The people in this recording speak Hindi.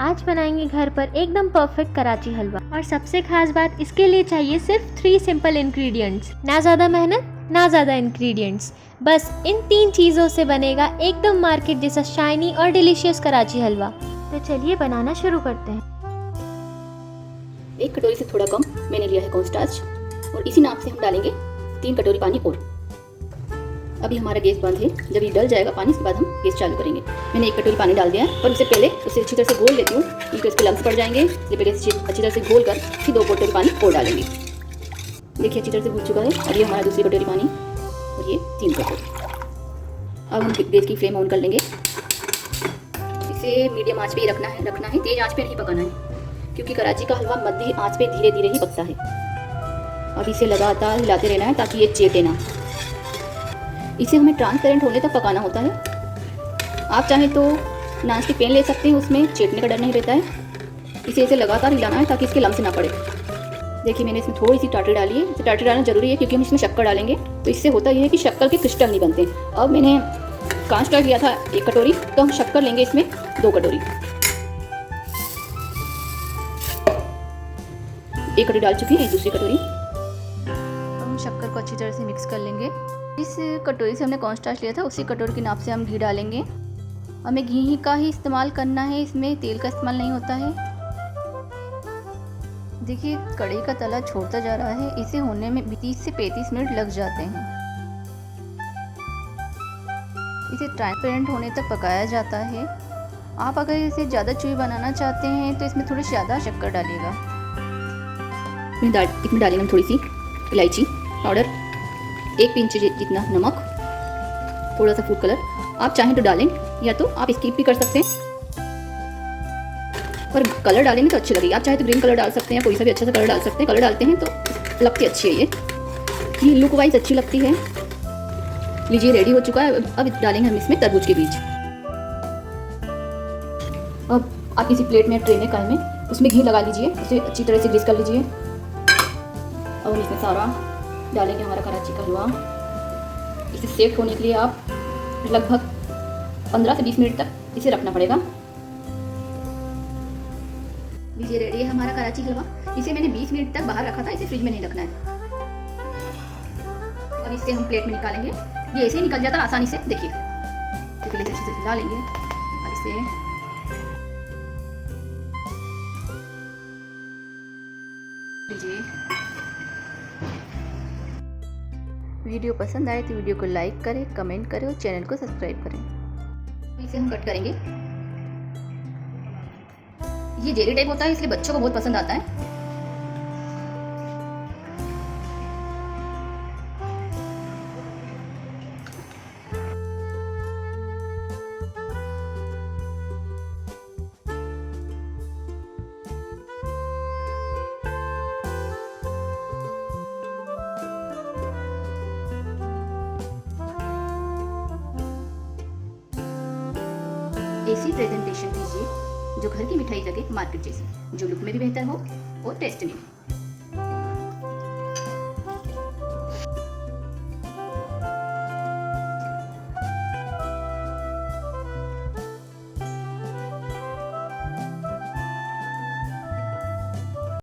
आज बनाएंगे घर पर एकदम परफेक्ट कराची हलवा। और सबसे खास बात, इसके लिए चाहिए सिर्फ 3 सिंपल इंग्रेडिएंट्स। ना ज़्यादा मेहनत ना ज़्यादा इंग्रेडिएंट्स, बस इन 3 चीज़ों से बनेगा एकदम मार्केट जैसा शाइनी और डिलीशियस कराची हलवा। तो चलिए बनाना शुरू करते हैं। 1 कटोरी से थोड़ा कम मैंने लिया है कॉर्नस्टार्च और इसी नाप से हम डालेंगे 3 कटोरी पानी और। अभी हमारा गैस बंद है। जब ये डल जाएगा पानी, इसके बाद हम गैस चालू करेंगे। मैंने 1 कटोरी पानी डाल दिया है, पर उससे पहले उसे अच्छी तरह से घोल लेती हूँ, नहीं तो इसके लम्स पड़ जाएंगे। इसलिए पहले अच्छी तरह से घोल कर फिर 2 कटोरी पानी और डालेंगे। देखिए अच्छी तरह से घुल चुका है। अब ये हमारा दूसरी कटोरी पानी और ये 3 कटोरी। अब हम गैस की फ्लेम ऑन कर लेंगे। इसे मीडियम आँच पे ही रखना है, तेज आँच पे नहीं पकाना है, क्योंकि कराची का हलवा मध्य आँच पे धीरे धीरे ही पकता है। अब इसे लगातार हिलाते रहना है ताकि ये चेटे ना। इसे हमें ट्रांसपेरेंट होने तक पकाना होता है। आप चाहें तो नॉन स्टिक पैन ले सकते हैं, उसमें चेटने का डर नहीं रहता है। इसे लगातार हिलाना है ताकि इसके लम्स ना पड़े। देखिए मैंने इसमें थोड़ी सी टाटरी डाली है। इसे टाटरी डालना जरूरी है क्योंकि हम इसमें शक्कर डालेंगे, तो इससे होता यह है कि शक्कर के क्रिस्टल नहीं बनते। अब मैंने कॉर्नस्टार्च लिया था 1 कटोरी, तो हम शक्कर लेंगे इसमें 2 कटोरी। 1 कटोरी डाल चुकी है, दूसरी कटोरी। हम शक्कर को अच्छी तरह से मिक्स कर लेंगे। इस कटोरी से हमने कॉर्नस्टार्च लिया था, उसी कटोरी के नाप से हम घी डालेंगे। हमें घी का ही इस्तेमाल करना है, इसमें तेल का इस्तेमाल नहीं होता है। देखिए कढ़ाई का तला छोड़ता जा रहा है। इसे होने में 30 से 35 मिनट लग जाते हैं। इसे ट्रांसपेरेंट होने तक पकाया जाता है। आप अगर इसे ज़्यादा चूई बनाना चाहते हैं तो इसमें थोड़ी ज़्यादा शक्कर डालिएगा। इसमें डालेंगे थोड़ी सी इलायची पाउडर, 1 पिंच जितना नमक, थोड़ा सा फूड कलर। आप चाहें तो डालें या तो आप स्किप भी कर सकते हैं, पर कलर डालेंगे तो अच्छी लगेगी। आप चाहे तो ग्रीन कलर डाल सकते हैं या कोई सा भी अच्छा सा कलर डाल सकते हैं। कलर डालते हैं तो लगती अच्छी है, ये लुक वाइज अच्छी लगती है। लीजिए रेडी हो चुका है। अब डालेंगे हम इसमें तरबूज के बीज। अब आप किसी प्लेट में, ट्रे में, कढ़ाई में उसमें घी लगा लीजिए, उसे अच्छी तरह से ग्रीस कर लीजिए। और इसमें सारा डालेंगे हमारा कराची का हलवा। इसे सेट होने के लिए आप लगभग 15 से 20 मिनट तक इसे रखना पड़ेगा। लीजिए रेडी है हमारा कराची हलवा। इसे मैंने 20 मिनट तक बाहर रखा था, इसे फ्रिज में नहीं रखना है। अब इसे हम प्लेट में निकालेंगे। ये ऐसे ही निकल जाता है आसानी से। देखिए पहले अच्छे से हिला लेंगे और इसे लीजिए। वीडियो पसंद आए तो वीडियो को लाइक करें, कमेंट करें और चैनल को सब्सक्राइब करें। इसे हम कट करेंगे। ये जेली टाइप होता है, इसलिए बच्चों को बहुत पसंद आता है। ऐसी प्रेजेंटेशन दीजिए जो घर की मिठाई लगे मार्केट जैसी, जो लुक में भी बेहतर हो और टेस्ट में भी।